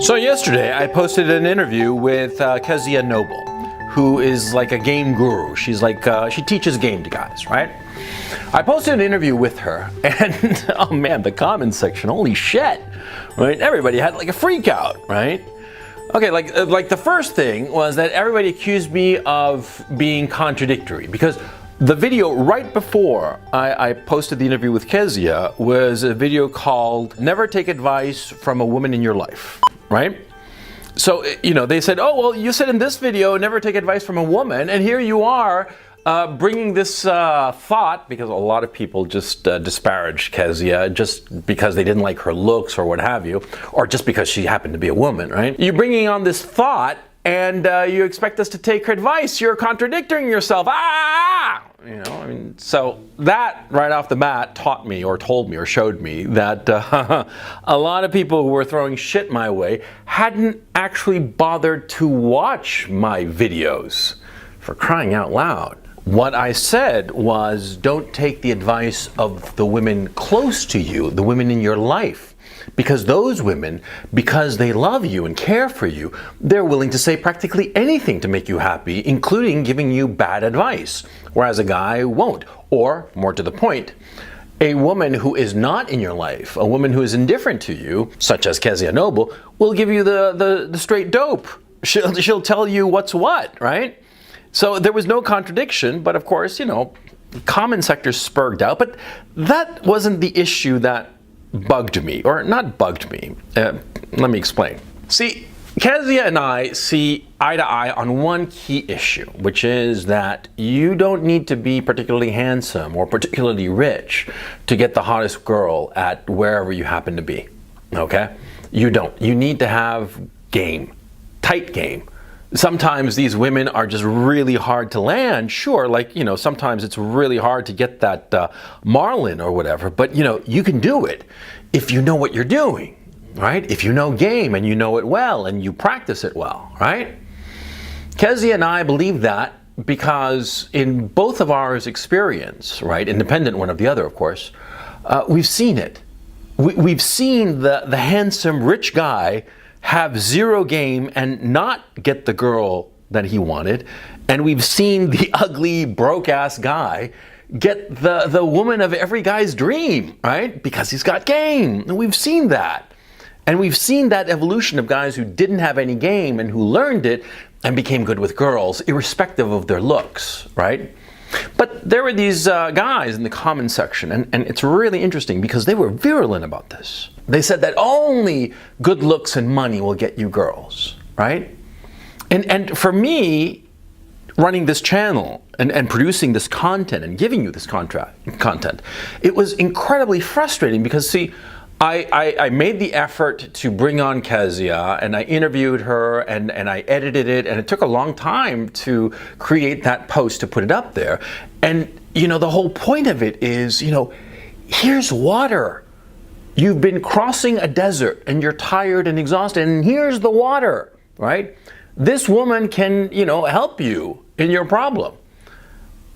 So yesterday I posted an interview with Kezia Noble, who is like a game guru. She's like, she teaches game to guys, right? I posted an interview with her and oh man, the comments section, holy shit, right? Everybody had like a freak out, right? Okay, like the first thing was that everybody accused me of being contradictory because the video right before I posted the interview with Kezia was a video called Never Take Advice from a Woman in Your Life, right? So, you know, they said, oh, well, you said in this video, never take advice from a woman, and here you are bringing this thought, because a lot of people just disparaged Kezia just because they didn't like her looks or what have you, or just because she happened to be a woman, right? You're bringing on this thought and you expect us to take her advice. You're contradicting yourself. You know, I mean, so that right off the bat taught me or told me or showed me that a lot of people who were throwing shit my way hadn't actually bothered to watch my videos, for crying out loud. What I said was, don't take the advice of the women close to you, the women in your life. Because those women, because they love you and care for you, they're willing to say practically anything to make you happy, including giving you bad advice, whereas a guy won't. Or, more to the point, a woman who is not in your life, a woman who is indifferent to you, such as Kezia Noble, will give you the straight dope. She'll tell you what's what, right? So there was no contradiction, but of course, you know, common sector spurred out. But that wasn't the issue that bugged me, or not bugged me. Let me explain. See, Kezia and I see eye to eye on one key issue, which is that you don't need to be particularly handsome or particularly rich to get the hottest girl at wherever you happen to be, okay? You don't. You need to have game, tight game. Sometimes these women are just really hard to land, sure, like, you know, sometimes it's really hard to get that marlin or whatever, but, you know, you can do it if you know what you're doing, right? If you know game and you know it well and you practice it well, right? Kezia and I believe that because in both of ours experience, right, independent one of the other, of course, we've seen it. We've seen the handsome, rich guy have zero game and not get the girl that he wanted. And we've seen the ugly, broke-ass guy get the woman of every guy's dream, right? Because he's got game. And we've seen that. And we've seen that evolution of guys who didn't have any game and who learned it and became good with girls, irrespective of their looks, right? But there were these guys in the comment section, and it's really interesting because they were virulent about this. They said that only good looks and money will get you girls, right? And for me, running this channel and producing this content and giving you this content, it was incredibly frustrating because, see, I made the effort to bring on Kezia and I interviewed her and I edited it, and it took a long time to create that post to put it up there. And, you know, the whole point of it is, you know, here's water. You've been crossing a desert and you're tired and exhausted, and here's the water, right? This woman can, you know, help you in your problem.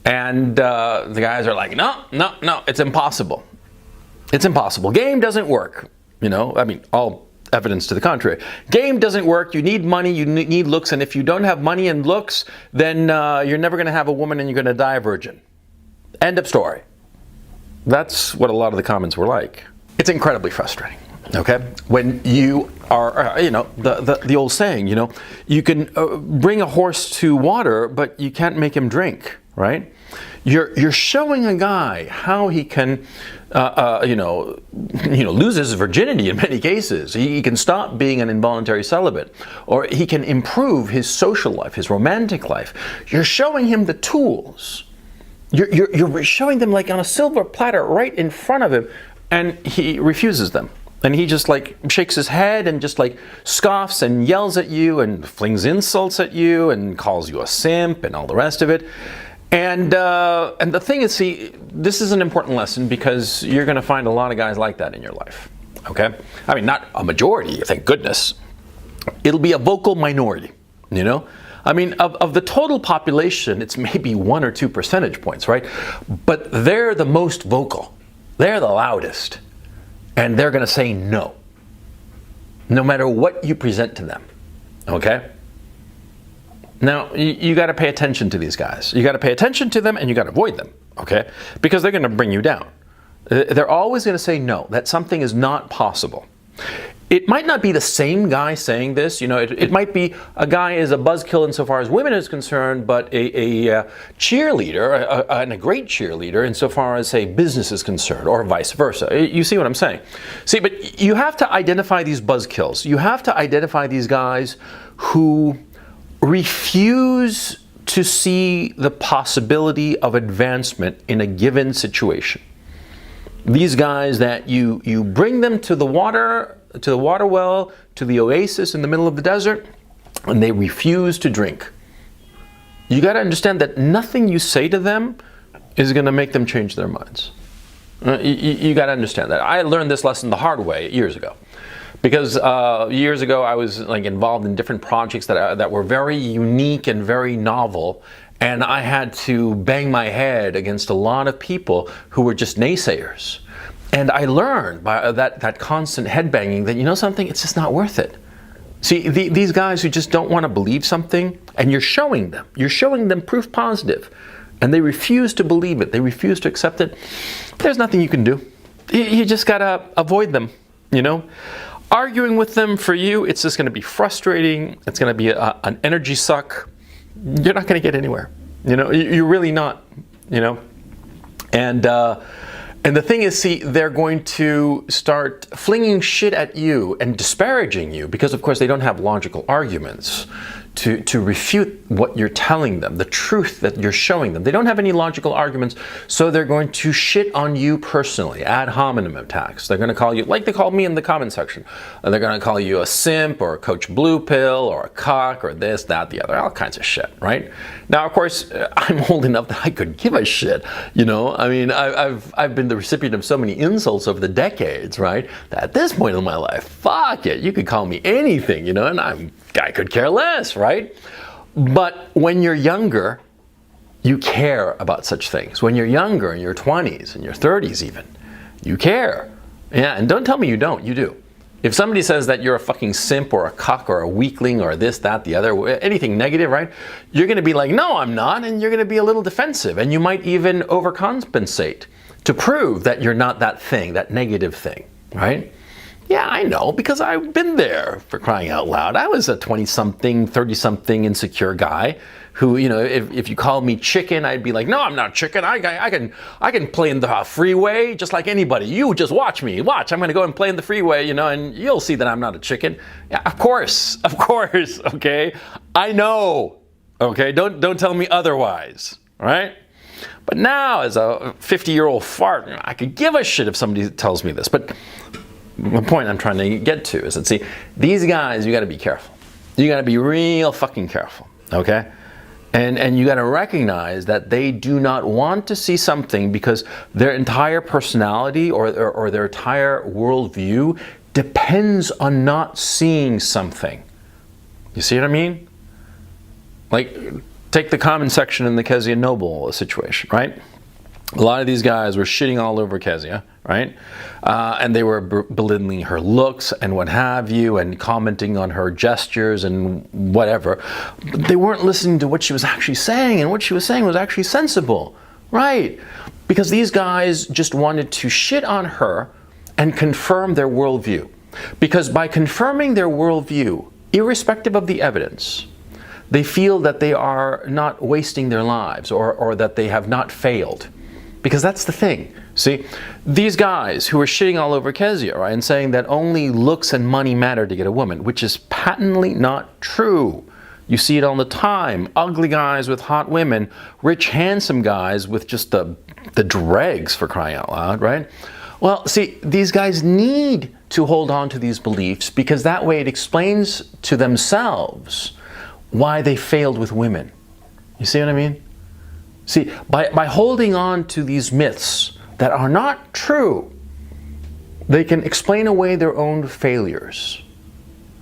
And the guys are like, no, it's impossible. It's impossible. Game doesn't work. You know, I mean, all evidence to the contrary. Game doesn't work. You need money, you need looks, and if you don't have money and looks, then you're never going to have a woman and you're going to die a virgin. End of story. That's what a lot of the comments were like. It's incredibly frustrating, okay? When you are, you know, the old saying, you know, you can bring a horse to water, but you can't make him drink, right? You're showing a guy how he can, lose his virginity in many cases. He can stop being an involuntary celibate, or he can improve his social life, his romantic life. You're showing him the tools. You're showing them like on a silver platter right in front of him, and he refuses them. And he just like shakes his head and just like scoffs and yells at you and flings insults at you and calls you a simp and all the rest of it. And the thing is, see, this is an important lesson because you're going to find a lot of guys like that in your life, okay? I mean, not a majority, thank goodness. It'll be a vocal minority, you know? I mean, of the total population, it's maybe 1 or 2 percentage points, right? But they're the most vocal. They're the loudest. And they're going to say no. no matter what you present to them, okay? Now, you got to pay attention to these guys. You got to pay attention to them and you got to avoid them, okay? Because they're going to bring you down. They're always going to say no, that something is not possible. It might not be the same guy saying this, it might be a guy is a buzzkill insofar as women is concerned, but a cheerleader, and a great cheerleader insofar as, say, business is concerned, or vice versa. You see what I'm saying? See, but you have to identify these buzzkills. You have to identify these guys who refuse to see the possibility of advancement in a given situation. These guys that you bring them to the water well, to the oasis in the middle of the desert, and they refuse to drink. You got to understand that nothing you say to them is going to make them change their minds. You got to understand that. I learned this lesson the hard way years ago. Because years ago I was involved in different projects that were very unique and very novel, and I had to bang my head against a lot of people who were just naysayers. And I learned by that constant headbanging that, something, it's just not worth it. See, these guys who just don't want to believe something, and you're showing them proof positive, and they refuse to believe it, they refuse to accept it, there's nothing you can do. You just got to avoid them, Arguing with them, for you, it's just going to be frustrating. It's going to be an energy suck. You're not going to get anywhere. You're really not. And the thing is, see, they're going to start flinging shit at you and disparaging you because, of course, they don't have logical arguments to refute what you're telling them, the truth that you're showing them. They don't have any logical arguments, so they're going to shit on you personally, ad hominem attacks. They're going to call you, like they called me in the comment section, they're going to call you a simp or a Coach Blue Pill or a cock or this, that, the other, all kinds of shit, right? Now, of course, I'm old enough that I could give a shit, I mean, I've been the recipient of so many insults over the decades, right? That at this point in my life, fuck it, you could call me anything, and I could care less, right? But when you're younger, you care about such things. When you're younger, in your 20s, in your 30s even, you care. Yeah, and don't tell me you don't, you do. If somebody says that you're a fucking simp or a cuck or a weakling or this, that, the other, anything negative, right? You're going to be like, no, I'm not, and you're going to be a little defensive, and you might even overcompensate to prove that you're not that thing, that negative thing, right? Yeah, I know, because I've been there, for crying out loud. I was a 20-something, 30-something insecure guy who, if you called me chicken, I'd be like, no, I'm not chicken. I can play in the freeway just like anybody. You just watch me. Watch, I'm going to go and play in the freeway, and you'll see that I'm not a chicken. Yeah, of course, okay? I know, okay? Don't tell me otherwise, right? But now, as a 50-year-old fart, I could give a shit if somebody tells me this, but the point I'm trying to get to is that, see, these guys, you got to be careful. You got to be real fucking careful, okay? And you got to recognize that they do not want to see something because their entire personality or their entire worldview depends on not seeing something. You see what I mean? Like, take the comment section in the Kezia Noble situation, right? A lot of these guys were shitting all over Kezia, right? And they were belittling her looks and what have you, and commenting on her gestures and whatever. But they weren't listening to what she was actually saying, and what she was saying was actually sensible, right? Because these guys just wanted to shit on her and confirm their worldview. Because by confirming their worldview, irrespective of the evidence, they feel that they are not wasting their lives or that they have not failed. Because that's the thing. See, these guys who are shitting all over Kezia, right, and saying that only looks and money matter to get a woman, which is patently not true. You see it all the time. Ugly guys with hot women, rich, handsome guys with just the dregs, for crying out loud, right? Well, see, these guys need to hold on to these beliefs because that way it explains to themselves why they failed with women. You see what I mean? See, by holding on to these myths that are not true, they can explain away their own failures.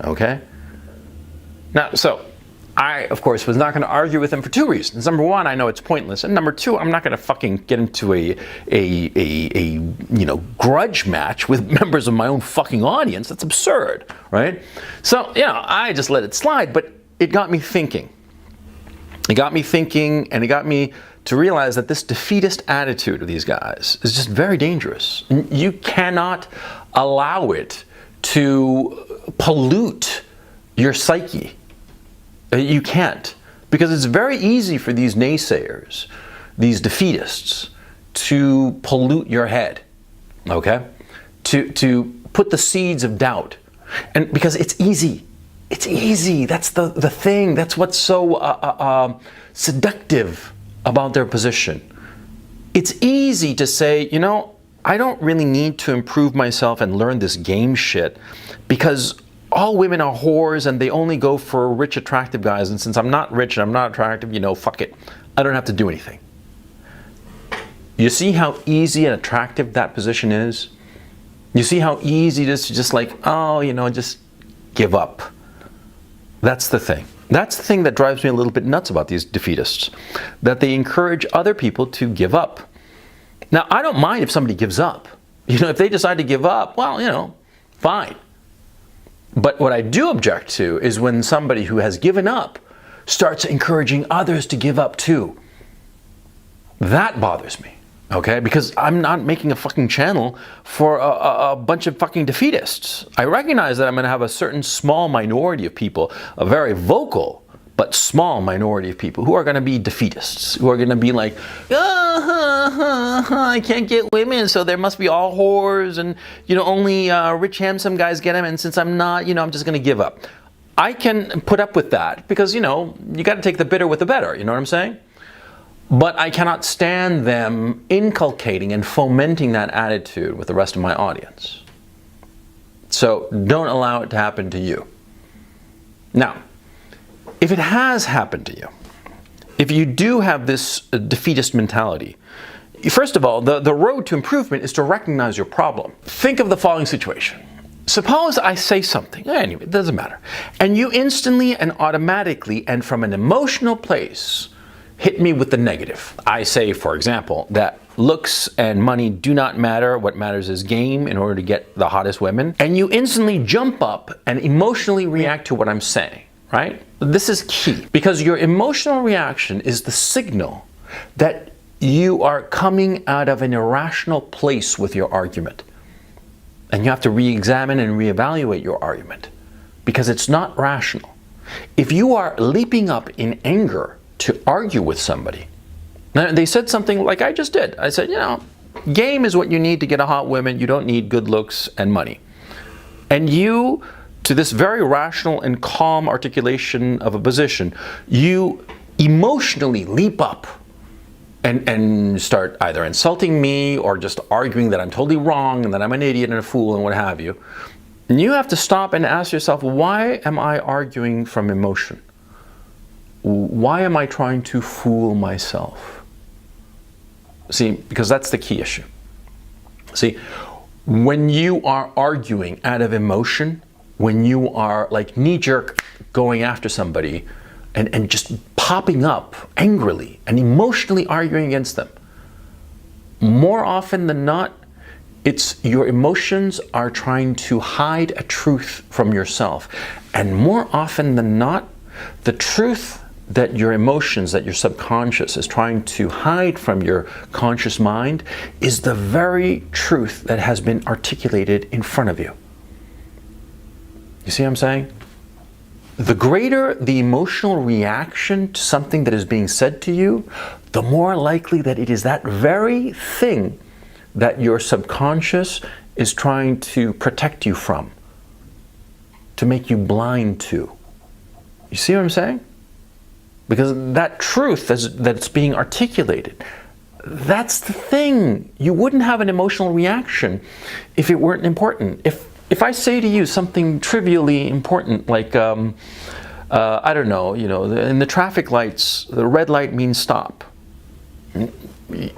Okay? Now, so, I, of course, was not going to argue with him for two reasons. Number one, I know it's pointless, and number two, I'm not going to fucking get into a grudge match with members of my own fucking audience. That's absurd, right? So, I just let it slide, but it got me thinking. It got me thinking, and it got me to realize that this defeatist attitude of these guys is just very dangerous. You cannot allow it to pollute your psyche. You can't. Because it's very easy for these naysayers, these defeatists, to pollute your head, okay? To put the seeds of doubt. And because it's easy. It's easy. That's the thing. That's what's so seductive about their position. It's easy to say, I don't really need to improve myself and learn this game shit because all women are whores and they only go for rich, attractive guys. And since I'm not rich and I'm not attractive, fuck it. I don't have to do anything. You see how easy and attractive that position is? You see how easy it is to just just give up. That's the thing. That's the thing that drives me a little bit nuts about these defeatists, that they encourage other people to give up. Now, I don't mind if somebody gives up. If they decide to give up, well, fine. But what I do object to is when somebody who has given up starts encouraging others to give up too. That bothers me, okay? Because I'm not making a fucking channel for a bunch of fucking defeatists. I recognize that I'm going to have a certain small minority of people, a very vocal but small minority of people who are going to be defeatists, who are going to be like, I can't get women, so there must be all whores, and only rich, handsome guys get them, and since I'm not, I'm just going to give up. I can put up with that because, you got to take the bitter with the better, you know what I'm saying? But I cannot stand them inculcating and fomenting that attitude with the rest of my audience. So don't allow it to happen to you. Now, if it has happened to you, if you do have this defeatist mentality, first of all, the road to improvement is to recognize your problem. Think of the following situation. Suppose I say something, anyway, it doesn't matter, and you instantly and automatically and from an emotional place hit me with the negative. I say, for example, that looks and money do not matter. What matters is game in order to get the hottest women. And you instantly jump up and emotionally react to what I'm saying, right? This is key because your emotional reaction is the signal that you are coming out of an irrational place with your argument. And you have to re-examine and reevaluate your argument because it's not rational. If you are leaping up in anger to argue with somebody, now, they said something like I just did. I said, game is what you need to get a hot woman. You don't need good looks and money. And you, to this very rational and calm articulation of a position, you emotionally leap up and start either insulting me or just arguing that I'm totally wrong and that I'm an idiot and a fool and what have you. And you have to stop and ask yourself, why am I arguing from emotion? Why am I trying to fool myself? See, because that's the key issue. See, when you are arguing out of emotion, when you are like knee-jerk going after somebody and just popping up angrily and emotionally arguing against them, more often than not, it's your emotions are trying to hide a truth from yourself. And more often than not, the truth that your emotions, that your subconscious is trying to hide from your conscious mind is the very truth that has been articulated in front of you. You see what I'm saying? The greater the emotional reaction to something that is being said to you, the more likely that it is that very thing that your subconscious is trying to protect you from, to make you blind to. You see what I'm saying? Because that truth that's being articulated, that's the thing. You wouldn't have an emotional reaction if it weren't important. If I say to you something trivially important, like, I don't know, in the traffic lights, the red light means stop.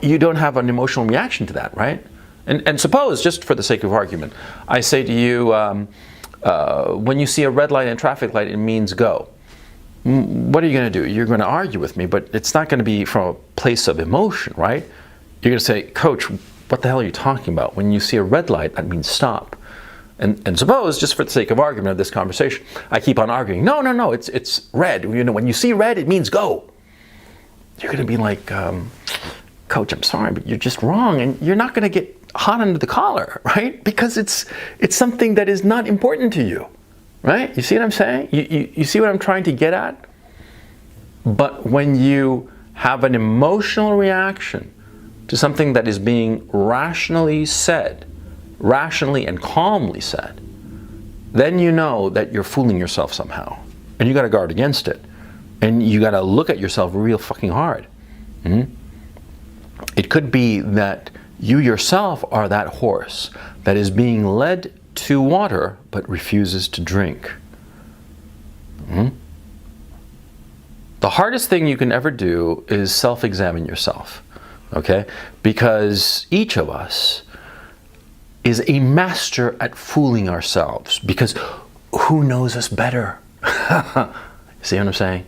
You don't have an emotional reaction to that, right? And suppose, just for the sake of argument, I say to you, when you see a red light and traffic light, it means go. what are you going to do? You're going to argue with me, but it's not going to be from a place of emotion, right? You're going to say, Coach, what the hell are you talking about? When you see a red light, that means stop. And suppose, just for the sake of argument of this conversation, I keep on arguing, no, it's red. You know, when you see red, it means go. You're going to be like, Coach, I'm sorry, but you're just wrong, and you're not going to get hot under the collar, right? Because it's something that is not important to you, right? You see what I'm saying? You see what I'm trying to get at? But when you have an emotional reaction to something that is being rationally said, rationally and calmly said, then you know that you're fooling yourself somehow. And you got to guard against it. And you got to look at yourself real fucking hard. It could be that you yourself are that horse that is being led to water but refuses to drink. The hardest thing you can ever do is self-examine yourself, okay? Because each of us is a master at fooling ourselves, because who knows us better? See what I'm saying?